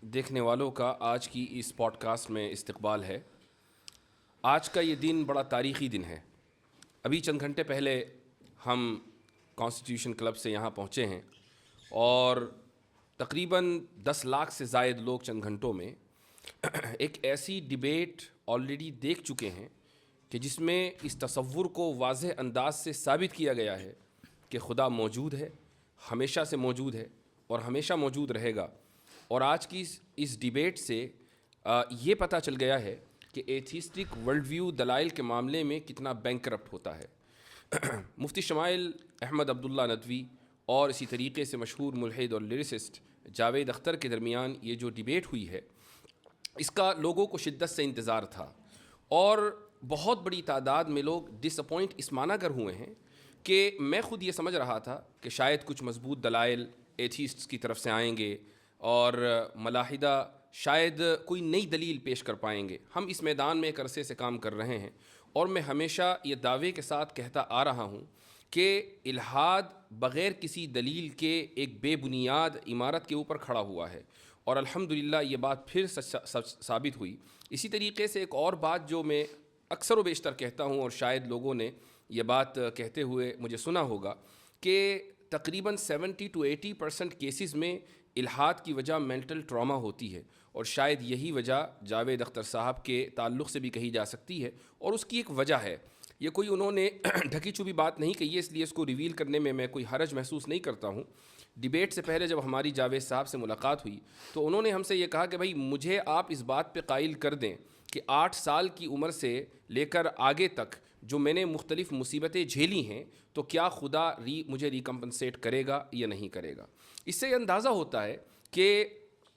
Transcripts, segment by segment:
دیکھنے والوں کا آج کی اس پوڈ کاسٹ میں استقبال ہے۔ آج کا یہ دن بڑا تاریخی دن ہے۔ ابھی چند گھنٹے پہلے ہم کانسٹیٹیوشن کلب سے یہاں پہنچے ہیں اور تقریباً 10 لاکھ سے زائد لوگ چند گھنٹوں میں ایک ایسی ڈیبیٹ آلریڈی دیکھ چکے ہیں کہ جس میں اس تصور کو واضح انداز سے ثابت کیا گیا ہے کہ خدا موجود ہے، ہمیشہ سے موجود ہے اور ہمیشہ موجود رہے گا۔ اور آج کی اس ڈیبیٹ سے یہ پتہ چل گیا ہے کہ ایتھیسٹک ورلڈ ویو دلائل کے معاملے میں کتنا بینکرپٹ ہوتا ہے۔ مفتی شمائل احمد عبداللہ ندوی اور اسی طریقے سے مشہور ملحد اور لیریسسٹ جاوید اختر کے درمیان یہ جو ڈیبیٹ ہوئی ہے، اس کا لوگوں کو شدت سے انتظار تھا اور بہت بڑی تعداد میں لوگ ڈس اپوائنٹ اس معنی گر ہوئے ہیں کہ میں خود یہ سمجھ رہا تھا کہ شاید کچھ مضبوط دلائل ایتھیسٹس کی طرف سے آئیں گے اور ملاحدہ شاید کوئی نئی دلیل پیش کر پائیں گے۔ ہم اس میدان میں ایک عرصے سے کام کر رہے ہیں اور میں ہمیشہ یہ دعوے کے ساتھ کہتا آ رہا ہوں کہ الحاد بغیر کسی دلیل کے ایک بے بنیاد عمارت کے اوپر کھڑا ہوا ہے اور الحمدللہ یہ بات پھر ثابت ہوئی۔ اسی طریقے سے ایک اور بات جو میں اکثر و بیشتر کہتا ہوں اور شاید لوگوں نے یہ بات کہتے ہوئے مجھے سنا ہوگا کہ تقریباً 70 to 80% کیسز میں الحاد کی وجہ مینٹل ٹراما ہوتی ہے اور شاید یہی وجہ جاوید اختر صاحب کے تعلق سے بھی کہی جا سکتی ہے اور اس کی ایک وجہ ہے۔ یہ کوئی انہوں نے ڈھکی چھپی بات نہیں کہی ہے، اس لیے اس کو ریویل کرنے میں کوئی حرج محسوس نہیں کرتا ہوں۔ ڈیبیٹ سے پہلے جب ہماری جاوید صاحب سے ملاقات ہوئی تو انہوں نے ہم سے یہ کہا کہ بھائی مجھے آپ اس بات پہ قائل کر دیں کہ 8 سال کی عمر سے لے کر آگے تک جو میں نے مختلف مصیبتیں جھیلی ہیں تو کیا خدا مجھے ریکمپنسیٹ کرے گا یا نہیں کرے گا۔ اس سے یہ اندازہ ہوتا ہے کہ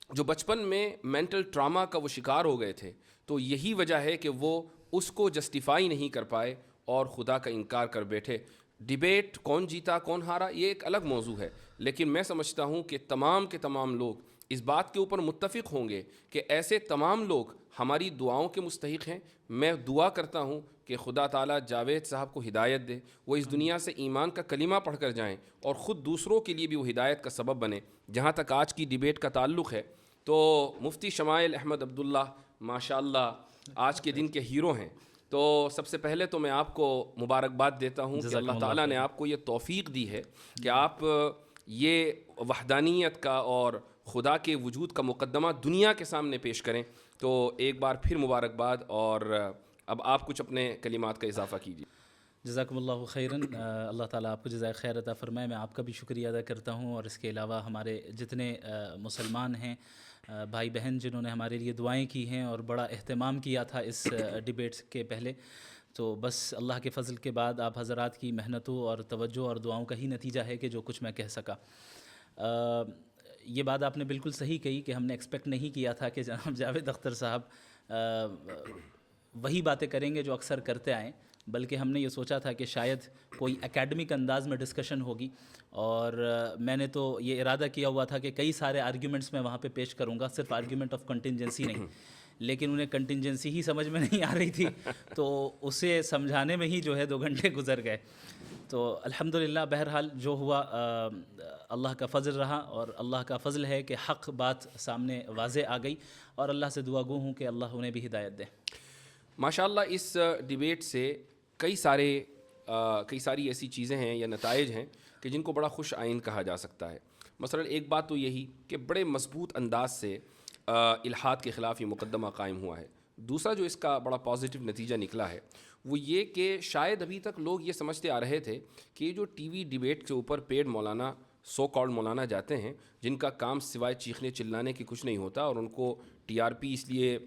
جو بچپن میں مینٹل ٹراما کا وہ شکار ہو گئے تھے تو یہی وجہ ہے کہ وہ اس کو جسٹیفائی نہیں کر پائے اور خدا کا انکار کر بیٹھے۔ ڈیبیٹ کون جیتا کون ہارا یہ ایک الگ موضوع ہے، لیکن میں سمجھتا ہوں کہ تمام کے تمام لوگ اس بات کے اوپر متفق ہوں گے کہ ایسے تمام لوگ ہماری دعاؤں کے مستحق ہیں۔ میں دعا کرتا ہوں کہ خدا تعالیٰ جاوید صاحب کو ہدایت دے، وہ اس دنیا سے ایمان کا کلمہ پڑھ کر جائیں اور خود دوسروں کے لیے بھی وہ ہدایت کا سبب بنے۔ جہاں تک آج کی ڈیبیٹ کا تعلق ہے تو مفتی شمائل احمد عبداللہ ماشاءاللہ آج کے دن کے ہیرو ہیں۔ تو سب سے پہلے تو میں آپ کو مبارکباد دیتا ہوں کہ اللہ تعالیٰ نے آپ کو یہ توفیق دی ہے کہ آپ یہ وحدانیت کا اور خدا کے وجود کا مقدمہ دنیا کے سامنے پیش کریں۔ تو ایک بار پھر مبارکباد اور اب آپ کچھ اپنے کلمات کا اضافہ کیجیے۔ جزاکم اللہ خیراً، اللہ تعالیٰ آپ کو جزائے خیر عطا فرمائے۔ میں آپ کا بھی شکریہ ادا کرتا ہوں اور اس کے علاوہ ہمارے جتنے مسلمان ہیں بھائی بہن جنہوں نے ہمارے لیے دعائیں کی ہیں اور بڑا اہتمام کیا تھا اس ڈیبیٹ کے پہلے، تو بس اللہ کے فضل کے بعد آپ حضرات کی محنتوں اور توجہ اور دعاؤں کا ہی نتیجہ ہے کہ جو کچھ میں کہہ سکا۔ یہ بات آپ نے بالکل صحیح کہی کہ ہم نے ایکسپیکٹ نہیں کیا تھا کہ جناب جاوید اختر صاحب وہی باتیں کریں گے جو اکثر کرتے آئیں، بلکہ ہم نے یہ سوچا تھا کہ شاید کوئی اکیڈمک انداز میں ڈسکشن ہوگی اور میں نے تو یہ ارادہ کیا ہوا تھا کہ کئی سارے آرگیومنٹس میں وہاں پہ پیش کروں گا، صرف آرگیومنٹ آف کنٹینجنسی نہیں، لیکن انہیں کنٹینجنسی ہی سمجھ میں نہیں آ رہی تھی تو اسے سمجھانے میں ہی جو ہے 2 گھنٹے گزر گئے۔ تو الحمدللہ بہرحال جو ہوا اللہ کا فضل رہا اور اللہ کا فضل ہے کہ حق بات سامنے واضح آ گئی اور اللہ سے دعا گو ہوں کہ اللہ انہیں بھی ہدایت دے۔ ماشاءاللہ اس ڈیبیٹ سے کئی ساری ایسی چیزیں ہیں یا نتائج ہیں کہ جن کو بڑا خوش آئند کہا جا سکتا ہے۔ مثلا ایک بات تو یہی کہ بڑے مضبوط انداز سے الحاد کے خلاف یہ مقدمہ قائم ہوا ہے۔ دوسرا جو اس کا بڑا پازیٹیو نتیجہ نکلا ہے وہ یہ کہ شاید ابھی تک لوگ یہ سمجھتے آ رہے تھے کہ یہ جو ٹی وی ڈیبیٹ کے اوپر پیڈ مولانا سو کالڈ مولانا جاتے ہیں جن کا کام سوائے چیخنے چلانے کی کچھ نہیں ہوتا اور ان کو ٹی آر پی اس لیے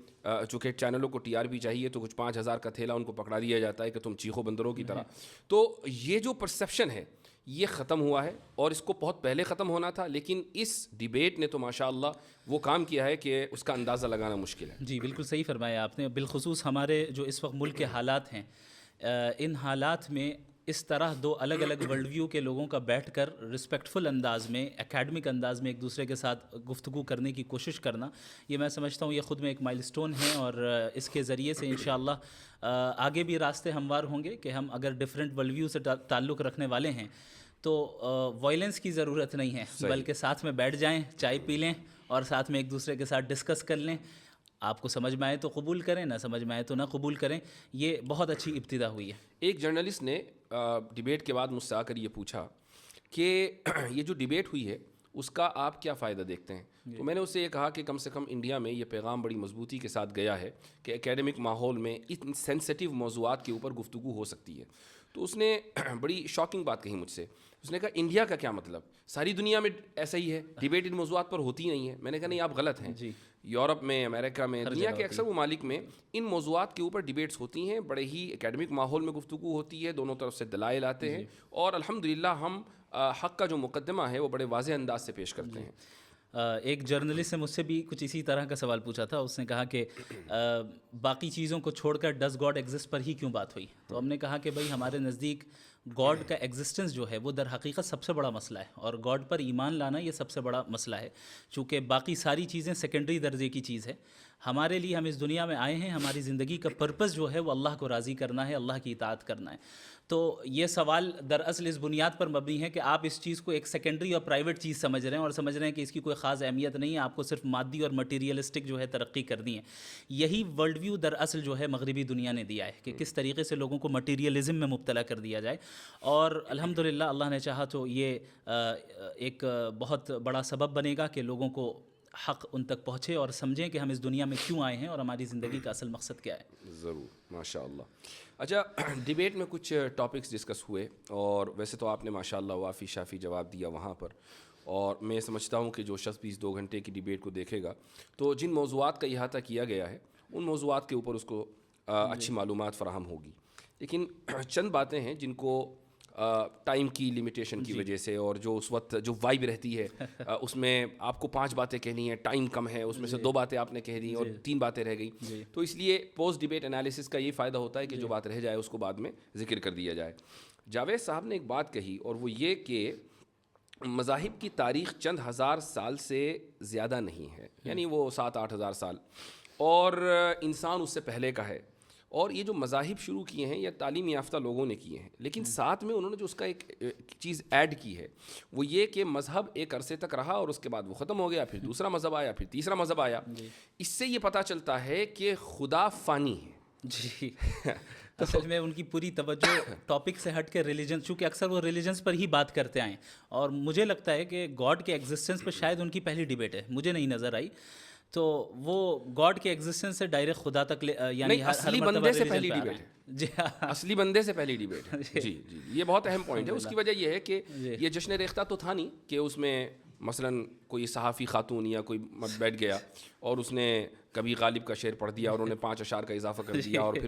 چونکہ چینلوں کو ٹی آر پی چاہیے تو کچھ 5,000 کا تھیلا ان کو پکڑا دیا جاتا ہے کہ تم چیخو بندروں کی طرح۔ تو یہ جو پرسیپشن ہے یہ ختم ہوا ہے اور اس کو بہت پہلے ختم ہونا تھا، لیکن اس ڈیبیٹ نے تو ماشاءاللہ وہ کام کیا ہے کہ اس کا اندازہ لگانا مشکل ہے۔ جی بالکل صحیح فرمایا آپ نے۔ بالخصوص ہمارے جو اس وقت ملک کے حالات ہیں، ان حالات میں اس طرح 2 الگ الگ ورلڈ ویو کے لوگوں کا بیٹھ کر رسپیکٹفل انداز میں، اکیڈمک انداز میں ایک دوسرے کے ساتھ گفتگو کرنے کی کوشش کرنا، یہ میں سمجھتا ہوں یہ خود میں ایک مائل سٹون ہے اور اس کے ذریعے سے انشاءاللہ آگے بھی راستے ہموار ہوں گے کہ ہم اگر ڈیفرنٹ ورلڈ ویو سے تعلق رکھنے والے ہیں تو وائلنس کی ضرورت نہیں ہے، بلکہ ساتھ میں بیٹھ جائیں، چائے پی لیں اور ساتھ میں ایک دوسرے کے ساتھ ڈسکس کر لیں. آپ کو سمجھ میں آئے تو قبول کریں, نہ سمجھ میں آئے تو نہ قبول کریں. یہ بہت اچھی ابتدا ہوئی ہے. ایک جرنلسٹ نے ڈیبیٹ کے بعد مجھ سے آ کر یہ پوچھا کہ یہ جو ڈیبیٹ ہوئی ہے اس کا آپ کیا فائدہ دیکھتے ہیں؟ تو میں نے اس سے یہ کہا کہ کم سے کم انڈیا میں یہ پیغام بڑی مضبوطی کے ساتھ گیا ہے کہ اکیڈمک ماحول میں ان سینسٹیو موضوعات کے اوپر گفتگو ہو سکتی ہے. تو اس نے بڑی شاکنگ بات کہی مجھ سے. اس نے کہا انڈیا کا کیا مطلب, ساری دنیا میں ایسا ہی ہے, ڈیبیٹ ان موضوعات پر ہوتی نہیں ہے. میں نے کہا نہیں, آپ غلط ہیں. یورپ میں, امریکہ میں, دنیا کے اکثر ممالک میں ان موضوعات کے اوپر ڈیبیٹس ہوتی ہیں, بڑے ہی اکیڈمک ماحول میں گفتگو ہوتی ہے, دونوں طرف سے دلائل آتے ہیں, اور الحمدللہ ہم حق کا جو مقدمہ ہے وہ بڑے واضح انداز سے پیش کرتے ہیں. ایک جرنلسٹ نے مجھ سے بھی کچھ اسی طرح کا سوال پوچھا تھا. اس نے کہا کہ باقی چیزوں کو چھوڑ کر ڈز گاڈ ایگزسٹ پر ہی کیوں بات ہوئی. تو ہم نے کہا کہ بھائی ہمارے نزدیک گاڈ کا ایگزسٹنس جو ہے وہ در حقیقت سب سے بڑا مسئلہ ہے, اور گاڈ پر ایمان لانا یہ سب سے بڑا مسئلہ ہے. چونکہ باقی ساری چیزیں سیکنڈری درجے کی چیز ہے. ہمارے لیے, ہم اس دنیا میں آئے ہیں, ہماری زندگی کا پرپس جو ہے وہ اللہ کو راضی کرنا ہے, اللہ کی اطاعت کرنا ہے. تو یہ سوال دراصل اس بنیاد پر مبنی ہے کہ آپ اس چیز کو ایک سیکنڈری اور پرائیویٹ چیز سمجھ رہے ہیں, اور سمجھ رہے ہیں کہ اس کی کوئی خاص اہمیت نہیں ہے, آپ کو صرف مادی اور مٹیریلسٹک جو ہے ترقی کرنی ہے. یہی ورلڈ ویو دراصل جو ہے مغربی دنیا نے دیا ہے کہ کس طریقے سے لوگوں کو مٹیریلزم میں مبتلا کر دیا جائے. اور الحمدللہ اللہ نے چاہا تو یہ ایک بہت بڑا سبب بنے گا کہ لوگوں کو حق ان تک پہنچے اور سمجھیں کہ ہم اس دنیا میں کیوں آئے ہیں اور ہماری زندگی کا اصل مقصد کیا ہے. ضرور, ماشاء اللہ. اچھا, ڈیبیٹ میں کچھ ٹاپکس ڈسکس ہوئے, اور ویسے تو آپ نے ماشاء اللہ وافی شافی جواب دیا وہاں پر, اور میں سمجھتا ہوں کہ جو شخص بھی اس 2 گھنٹے کی ڈیبیٹ کو دیکھے گا تو جن موضوعات کا احاطہ کیا گیا ہے ان موضوعات کے اوپر اس کو اچھی معلومات فراہم ہوگی. لیکن چند باتیں ہیں جن کو ٹائم کی لمیٹیشن کی وجہ سے, اور جو اس وقت جو وائب رہتی ہے اس میں آپ کو 5 باتیں کہنی ہیں, ٹائم کم ہے, اس میں سے 2 باتیں آپ نے کہہ دی اور 3 باتیں رہ گئی, تو اس لیے پوسٹ ڈیبیٹ انالیسس کا یہ فائدہ ہوتا ہے کہ جو بات رہ جائے اس کو بعد میں ذکر کر دیا جائے. جاوید صاحب نے ایک بات کہی, اور وہ یہ کہ مذاہب کی تاریخ چند ہزار سال سے زیادہ نہیں ہے, یعنی وہ 7-8 ہزار سال, اور انسان اس سے پہلے کا ہے. اور یہ جو مذاہب شروع کیے ہیں یا تعلیم یافتہ لوگوں نے کیے ہیں, لیکن ساتھ میں انہوں نے جو اس کا ایک چیز ایڈ کی ہے وہ یہ کہ مذہب ایک عرصے تک رہا اور اس کے بعد وہ ختم ہو گیا, پھر دوسرا مذہب آیا, پھر تیسرا مذہب آیا. اس سے یہ پتہ چلتا ہے کہ خدا فانی ہے. جی اصل میں ان کی پوری توجہ ٹاپک سے ہٹ کے ریلیجن, چونکہ اکثر وہ ریلیجنس پر ہی بات کرتے آئیں, اور مجھے لگتا ہے کہ گاڈ کے ایگزسٹنس پہ شاید ان کی پہلی ڈیبیٹ ہے, مجھے نہیں نظر آئی. تو وہ گاڈ کے ایگزسٹنس سے ڈائریکٹ خدا تک یعنی اصلی بندے سے پہلی ڈیبیٹ ہے. جی, اصلی بندے سے پہلی ڈیبیٹ ہے. جی جی, یہ بہت اہم پوائنٹ ہے. اس کی وجہ یہ ہے کہ یہ جشن ریختہ تو تھا نہیں کہ اس میں مثلاً کوئی صحافی خاتون یا کوئی بیٹھ گیا اور اس نے کبھی غالب کا شعر پڑھ دیا اور انہوں نے 5 اشعار کا اضافہ کر دیا اور پھر